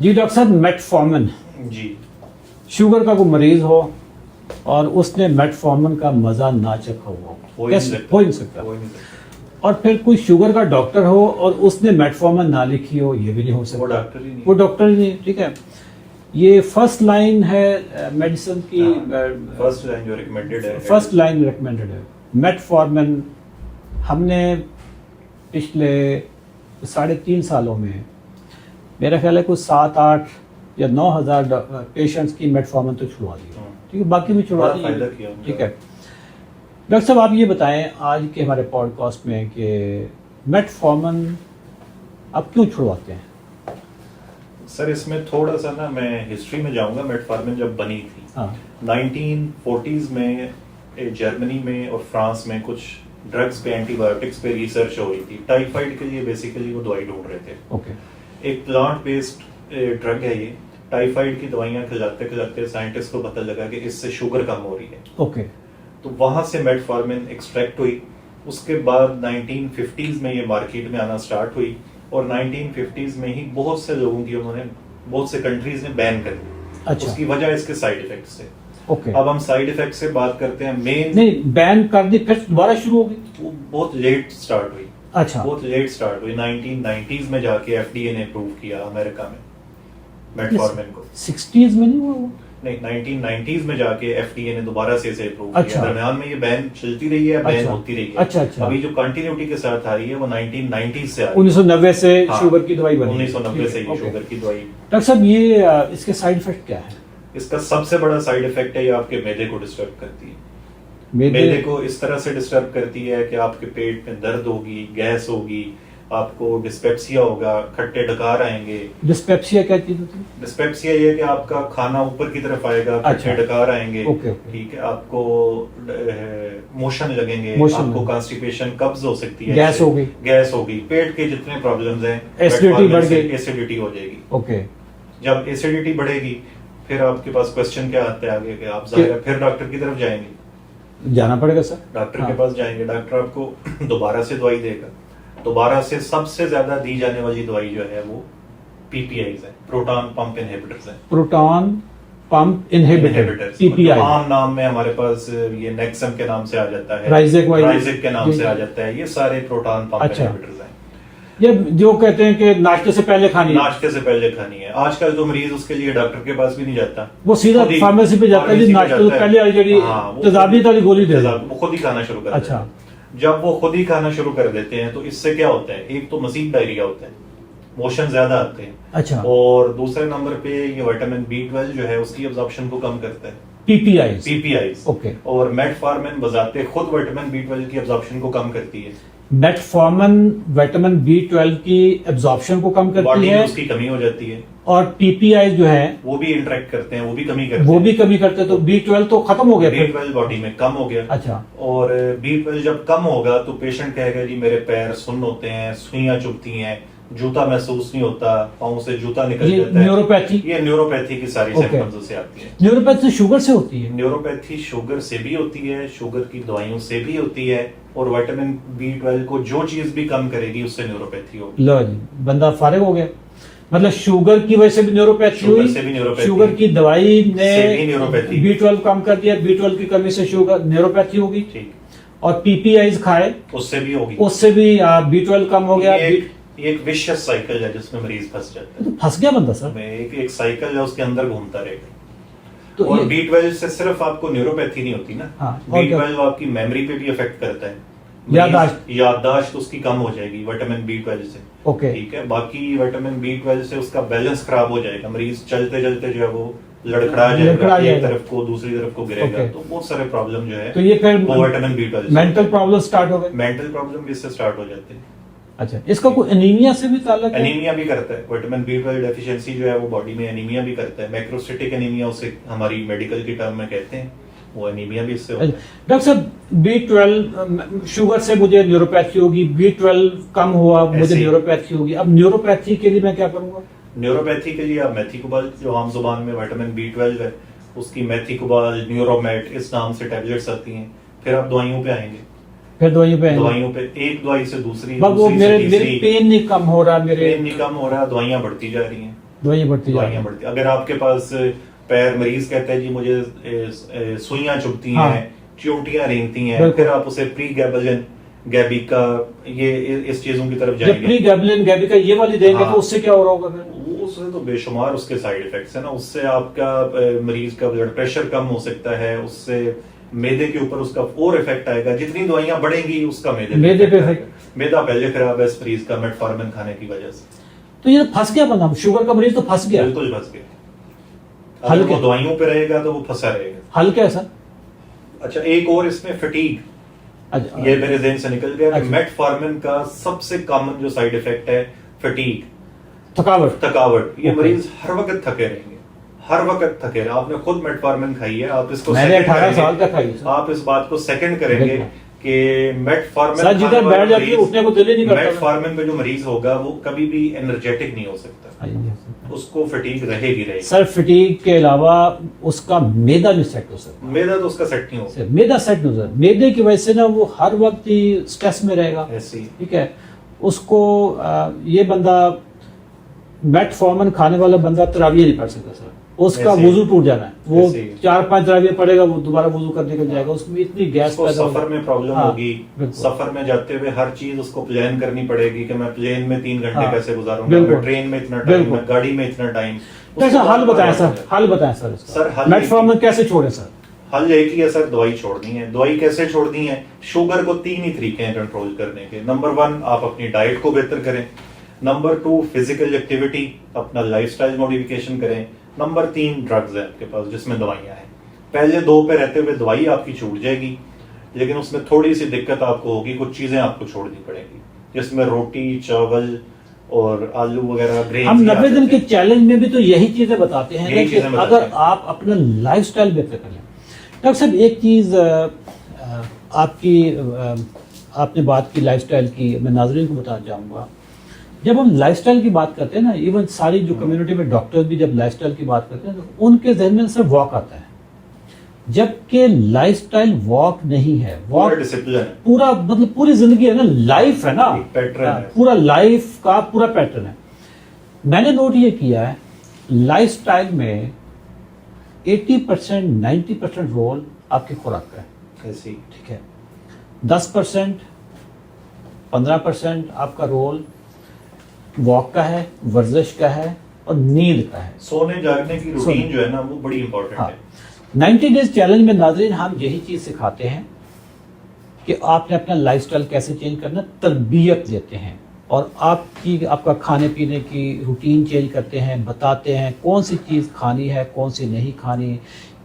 जी doctor साहब, metformin जी। Sugar का कोई मरीज हो और उसने मेटफॉर्मिन का मजा ना चखा हुआ हो कैसे हो ही नहीं सकता। हो ही नहीं सकता। और फिर कोई शुगर का डॉक्टर हो और उसने मेटफॉर्मिन ना लिखी हो, ये भी नहीं हो सकता। वो डॉक्टर ही नहीं। वो डॉक्टर ही नहीं, ठीक है। ये फर्स्ट लाइन है मेडिसिन की, फर्स्ट लाइन जो रिकमेंडेड है, फर्स्ट लाइन रिकमेंडेड है मेटफॉर्मिन। हमने पिछले 3.5 सालों में मेरा ख्याल है कुछ 7-8 या 9,000 पेशेंट्स की मेटफॉर्मिन तो छुड़वा दी, ठीक है, बाकी भी छुड़वा दी, फायदा किया, ठीक है। डॉक्टर साहब आप ये बताएं आज के हमारे पॉडकास्ट में कि मेटफॉर्मिन आप क्यों छुड़वाते हैं? सर इसमें थोड़ा सा ना मैं हिस्ट्री में जाऊंगा। मेटफॉर्मिन जब बनी थी 1940s में जर्मनी में और फ्रांस में कुछ ड्रग्स पे, एंटीबायोटिक्स पे रिसर्च हो रही थी। टाइफाइड के लिए बेसिकली वो दवाई ढूंढ रहे थे। ओके। एक प्लांट बेस्ड ड्रग है ये। टाइफाइड की दवाइयां खिलाते खिलाते साइंटिस्ट को पता लगा कि इससे शुगर कम हो रही है। ओके। तो वहां से मेटफॉर्मिन एक्सट्रैक्ट हुई। उसके बाद 1950s में ये मार्केट में आना स्टार्ट हुई और 1950s में ही बहुत से लोगों की उन्होंने, बहुत से कंट्रीज ने बैन कर दी। अच्छा। उसकी वजह इसके साइड इफेक्ट्स थे। ओके। अब हम साइड इफेक्ट से बात करते हैं। मेन नहीं, बैन कर दी फिर दोबारा शुरू हो गई? वो बहुत लेट स्टार्ट हुई। अच्छा। बहुत लेट स्टार्ट हुई। 1990s में जाके एफडीए ने अप्रूव किया अमेरिका में मेटफॉर्मिन को। 60s में नहीं हुआ वो? नहीं, 1990s में जाके एफडीए ने दोबारा से इसे अप्रूव अच्छा। किया। दरमियान में ये बैन चलती रही है, बैन अच्छा। होती रही है। अच्छा, अच्छा। अभी जो कंटिन्यूटी के साथ आ रही है वो 1990s से आ रही है। 1990 से हाँ, शुगर की दवाई बनी। 1990 से ही ओके। शुगर की दवाई। डॉक्टर साहब ये इसके साइड इफेक्ट क्या है? इसका सबसे बड़ा साइड इफेक्ट है ये आपके मैदे को डिस्टर्ब करती है। मैदे मैदे को इस तरह से डिस्टर्ब करती है कि आपके पेट में दर्द होगी, गैस होगी, आपको डिस्पेप्सिया होगा, खट्टे डकार आएंगे। डिस्पेप्सिया क्या चीज होती है? डिस्पेप्सिया ये कि आपका खाना ऊपर की तरफ आएगा, खट्टे अच्छा। डकार आएंगे। Okay, okay. ठीक है, आपको मोशन लगेंगे, मोशन आपको लगेंगे। कॉन्स्टिपेशन, कब्ज हो सकती है, गैस होगी। गैस होगी, पेट के जितने प्रॉब्लम्स हैं, एसिडिटी बढ़ गई, एसिडिटी हो जाएगी। ओके। जब एसिडिटी बढ़ेगी फिर आपके पास क्वेश्चन क्या आता है आगे कि आप जाहिर है फिर डॉक्टर की तरफ जाएंगे। जाना पड़ेगा सर। डॉक्टर हाँ। के पास जाएंगे, डॉक्टर आपको दोबारा से दवाई देगा। दोबारा से सबसे ज्यादा दी जाने वाली दवाई जो है वो पीपीआईज है, प्रोटॉन पंप इनहिबिटर्स है। Proton pump inhibitor, PPI. आम नाम में हमारे पास ये नेक्सम के नाम से आ जाता है, राइजेक के नाम से आ जाता है। ये सारे प्रोटॉन पंप अच्छा। इनहिबिटर्स हैं। ये जो कहते हैं कि नाश्ते से पहले खानी है। नाश्ते से पहले खानी है। आजकल तो मरीज उसके लिए डॉक्टर के पास भी नहीं जाता, वो सीधा खुद ही फार्मेसी पे जाता है जी, फार्मेसी पे नाश्ते से जाता है। पहले जड़ी हाँ, वो तेजाबी वाली गोली दे दो। वो खुद ही खाना शुरू कर देते अच्छा। हैं। जब वो खुद ही खाना शुरू कर देते हैं तो इससे क्या होता है, एक तो मजीद डायरिया होता है, मोशन ज्यादा आते हैं। अच्छा। और दूसरे नंबर पे ये विटामिन B12 जो है उसकी अब्जॉर्प्शन को कम करता है, पीपीआई। ओके। और मेटफॉर्मिन बजाते खुद विटामिन B12 की अब्जॉर्प्शन को कम करती है। मेटफॉर्मिन विटामिन B12 की एब्जॉर्प्शन को कम करती बॉडी में है उसकी कमी हो जाती है। और पीपीआई जो है वो भी इंटरेक्ट करते हैं, वो भी कमी करते वो हैं। भी कमी करते हैं, तो B12 तो खत्म हो गया फिर। B12 बॉडी में कम हो गया। अच्छा। और B12 जब कम होगा तो पेशेंट कहेगा जी मेरे पैर सुन्न होते हैं, सुइयां चुभती हैं, जूता महसूस नहीं होता, पाँव से जूता निकल ये जाता है। न्यूरोपैथी। ये न्यूरोपैथी की सारी ओके। सिम्टम्स से आती है। न्यूरोपैथी शुगर से होती है? न्यूरोपैथी शुगर से भी होती है, शुगर की दवाइयों से भी होती है, और विटामिन B12 को जो चीज भी कम करेगी उससे न्यूरोपैथी होगी। लो जी, बंदा फारिग हो गया। मतलब शुगर की वजह से भी न्यूरोपैथी शुगर हुई, से भी न्यूरोपैथी, शुगर की दवाई ने से भी न्यूरोपैथी, B12 कम कर दिया, B12 की कमी से शुगर न्यूरोपैथी होगी। ठीक। और पीपीआईज खाए उससे भी होगी, उससे भी B12 कम हो गया। ये एक विशियस साइकिल है जिसमें मरीज फंस जाता है। तो फंस गया बंदा सर। एक साइकिल है, उसके अंदर घूमता रहेगा। तो और B12 से सिर्फ आपको न्यूरोपैथी नहीं होती ना। हाँ, और क्या? B12 आपकी मेमोरी पे भी अफेक्ट करता है। याददाश्त उसकी कम हो जाएगी विटामिन B12 से। ओके। ठीक है, बाकी विटामिन B12 से उसका बैलेंस खराब हो जाएगा। मरीज चलते चलते जो है वो लड़खड़ा जाएगा, एक तरफ को दूसरी तरफ को गिरेगा। ओके। तो बहुत सारे प्रॉब्लम जो है तो ये फिर वो vitamin B12 mental problem start हो गए। मेंटल प्रॉब्लम भी इससे स्टार्ट हो जाते हैं। अच्छा, इसका कोई एनीमिया से भी ताल्लुक है? एनीमिया भी करता है। विटामिन B12 डेफिशिएंसी जो है वो बॉडी में एनीमिया भी करता है। मैक्रोसिटिक एनीमिया उसे हमारी मेडिकल की टर्म में कहते हैं, वो एनीमिया भी इससे होता है। डॉक्टर साहब B12 शुगर से मुझे न्यूरोपैथी होगी, B12 कम हुआ मुझे ऐसे ही। न्यूरोपैथी होगी। अब न्यूरोपैथी के लिए मैं क्या करूंगा? न्यूरोपैथी के लिए आप मेथिकोबाल, जो आम जुबान में विटामिन B12 है उसकी मेथिकोबाल, न्यूरोमेट इस नाम से टैबलेट्स आती हैं। फिर आप दवाइयों पे आएंगे, फिर दवाइयों पे दवाइयों पे एक दवाई से दूसरी, वो दूसरी से मेरे तीसरी। पेन नहीं कम हो रहा, मेरे पेन नहीं कम हो रहा, दवाइयां बढ़ती जा रही हैं। दवाइयाँ बढ़ती अगर आपके पास पैर, मरीज कहता है जी मुझे सुइयां चुभती हाँ। हैं, चोटियां रेंगती हैं, फिर आप उसे प्री गैबलिन गैबिका ये इस चीजों की तरफ जब जाएंगे। प्री गैबलिन गैबिका ये वाली देंगे हाँ। तो उससे क्या हो रहा होगा फिर? उससे तो बेशुमार उसके साइड इफेक्ट्स है ना। उससे आपका मरीज का ब्लड प्रेशर कम हो सकता है, उससे मैदे के ऊपर उसका और इफेक्ट आएगा। जितनी दवाइयां बढ़ेंगी उसका मैदे पे इफेक्ट। मैदा पहले खराब है इस मरीज का मेटफॉर्मिन खाने की वजह से। तो ये फंस गया बंदा, शुगर का मरीज तो फंस गया। बिल्कुल फंस गया। अगर वो दवाइयों पे रहेगा तो वो फंसा रहेगा। हल क्या है सर? अच्छा, एक और इसमें फटीग, अच्छा, ये मेरे ज़हन से निकल गया। अच्छा। मेटफॉर्मिन का सबसे कॉमन जो साइड इफेक्ट है फटीग, थकावट। ये मरीज हर वक्त थके रहेंगे, हर वक्त थके रहे। आपने खुद मेटफॉर्मिन खाई है, आप इसको मैंने 18 साल तक खाई है। आप इस बात को सेकंड करेंगे कि मेटफॉर्मिन सर जिधर बैठ जाती है उठने को दिल ही नहीं करता। मेटफॉर्मिन पे जो मरीज होगा वो कभी भी एनर्जेटिक नहीं हो सकता, उसको फटीग रहेगी। सर फटीग के अलावा उसका मैदा नहीं सेट हो सकता। मैदा तो उसका सेट नहीं होगा, मैदा सेट नहीं होता। मैदे की वजह से ना वो हर वक्त ही स्ट्रेस में रहेगा। ठीक है, उसको ये बंदा मेटफॉर्मिन खाने वाला बंदा तरावियां नहीं पढ़ सकता सर। उसका वुजू टूट जाना है, वो 4-5 तरावियां पढ़ेगा, वो दोबारा वुजू करने के जाएगा, उसमें इतनी गैस पैदा होगी। सफर में प्रॉब्लम होगी। सफर में जाते हुए हर चीज उसको प्लान करनी पड़ेगी कि मैं प्लेन में 3 घंटे कैसे गुजारूंगा, ट्रेन में इतना टाइम, गाड़ी में इतना टाइम। कैसा हल बताएं सर? हल बताएं सर। सर मेटफॉर्मिन कैसे छोड़े सर? हल एक ही है सर, दवाई छोड़नी है। दवाई कैसे छोड़नी है? शुगर को 3 ही तरीके हैं कंट्रोल करने के। नंबर 1, आप अपनी डाइट को बेहतर करें। नंबर 2, फिजिकल एक्टिविटी, अपना लाइफस्टाइल मॉडिफिकेशन करें। नंबर 3, ड्रग्स है आपके पास जिसमें दवाइयां हैं। पहले 2 पे रहते हुए दवाई आपकी छूट जाएगी, लेकिन उसमें थोड़ी सी दिक्कत आपको होगी, कुछ चीजें आपको छोड़नी पड़ेगी, जिसमें रोटी, चावल और आलू वगैरह, ग्रेन। हम 90 दिन के चैलेंज में भी तो यही चीजें बताते हैं कि अगर आप अपना लाइफस्टाइल बेहतर कर लें। डॉक्टर साहब एक चीज आपने बात की लाइफस्टाइल की, मैं नाज़रीन को बताना चाहूँगा। जब हम लाइफस्टाइल की बात करते हैं ना, इवन सारी जो कम्युनिटी में डॉक्टर्स भी जब लाइफस्टाइल की बात करते हैं तो उनके जहन में सिर्फ वॉक आता है, जबकि लाइफस्टाइल वॉक नहीं है। वॉक पूरा मतलब पूरी जिंदगी है ना, लाइफ है ना, पूरा लाइफ का पूरा पैटर्न है। मैंने नोट ये किया है लाइफस्टाइल में 80% 90% रोल आपकी खुराक का है। ठीक है, 10% 15% आपका रोल वॉक का है, वर्जिश का है और नींद का है। सोने जागने की रूटीन जो है ना वो बड़ी इंपॉर्टेंट है। 90 डेज चैलेंज में नाज़रीन हम यही चीज सिखाते हैं कि आपने अपना लाइफस्टाइल कैसे चेंज करना, तरबियत देते हैं और आपका खाने पीने की रूटीन चेंज करते हैं, बताते हैं कौन सी चीज़ खानी है, कौन सी नहीं खानी,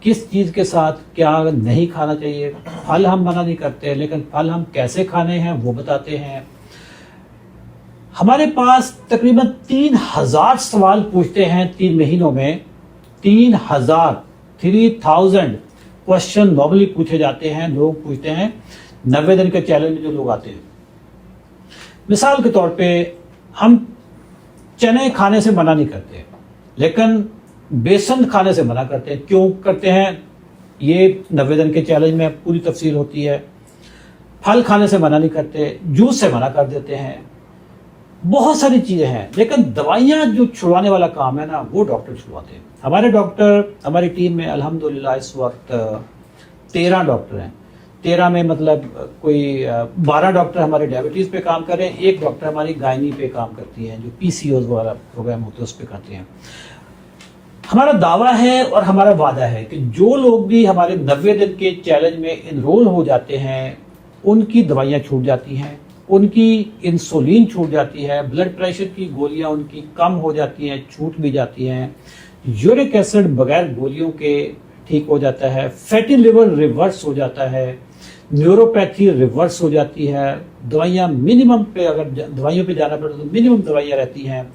किस चीज़ के साथ क्या नहीं खाना चाहिए। फल हम मना नहीं करते, लेकिन फल हम कैसे खाने हैं वो बताते हैं। हमारे पास तकरीबन 3000 सवाल पूछते हैं 3 महीनों में। 3000 क्वेश्चन नॉर्मली पूछे जाते हैं, लोग पूछते हैं 90 दिन के चैलेंज में जो लोग आते हैं। मिसाल के तौर पे हम चने खाने से मना नहीं करते, लेकिन बेसन खाने से मना करते हैं। क्यों करते हैं? ये 90 दिन के चैलेंज में पूरी तफसील होती है। फल खाने से मना नहीं करते, जूस से मना कर देते हैं, बहुत सारी चीज़ें हैं। लेकिन दवाइयाँ जो छुड़वाने वाला काम है ना, वो डॉक्टर छुड़वाते हैं। हमारे डॉक्टर, हमारी टीम में अल्हम्दुलिल्लाह इस वक्त 13 डॉक्टर हैं। 13 में मतलब कोई 12 डॉक्टर हमारे डायबिटीज़ पे काम कर रहे हैं, 1 डॉक्टर हमारी गायनी पे काम करती है, जो PCOS वाला प्रोग्राम होता है उस पर करते हैं। हमारा दावा है और हमारा वादा है कि जो लोग भी हमारे 90 दिन के चैलेंज में इनरोल हो जाते हैं, उनकी दवाइयाँ छूट जाती हैं, उनकी इंसुलिन छूट जाती है, ब्लड प्रेशर की गोलियां उनकी कम हो जाती हैं, छूट भी जाती हैं, यूरिक एसिड बगैर गोलियों के ठीक हो जाता है, फैटी लिवर रिवर्स हो जाता है, न्यूरोपैथी रिवर्स हो जाती है। दवाइयां मिनिमम पे, अगर दवाइयों पे जाना पड़े तो मिनिमम दवाइयां रहती हैं।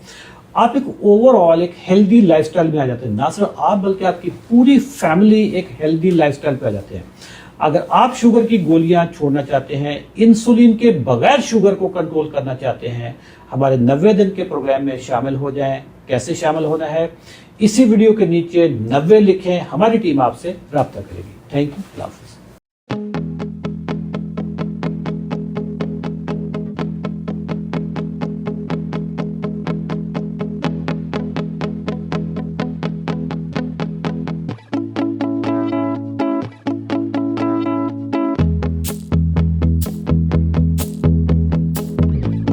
आप एक ओवरऑल एक हेल्दी लाइफस्टाइल में आ जाते हैं। ना सिर्फ आप बल्कि आपकी पूरी फैमिली एक हेल्दी लाइफस्टाइल पे आ जाते हैं। अगर आप शुगर की गोलियां छोड़ना चाहते हैं, इंसुलिन के बगैर शुगर को कंट्रोल करना चाहते हैं, हमारे 90 दिन के प्रोग्राम में शामिल हो जाएं। कैसे शामिल होना है, इसी वीडियो के नीचे 90 लिखें, हमारी टीम आपसे रब्ता करेगी। थैंक यू, अल्लाह हाफ़िज़।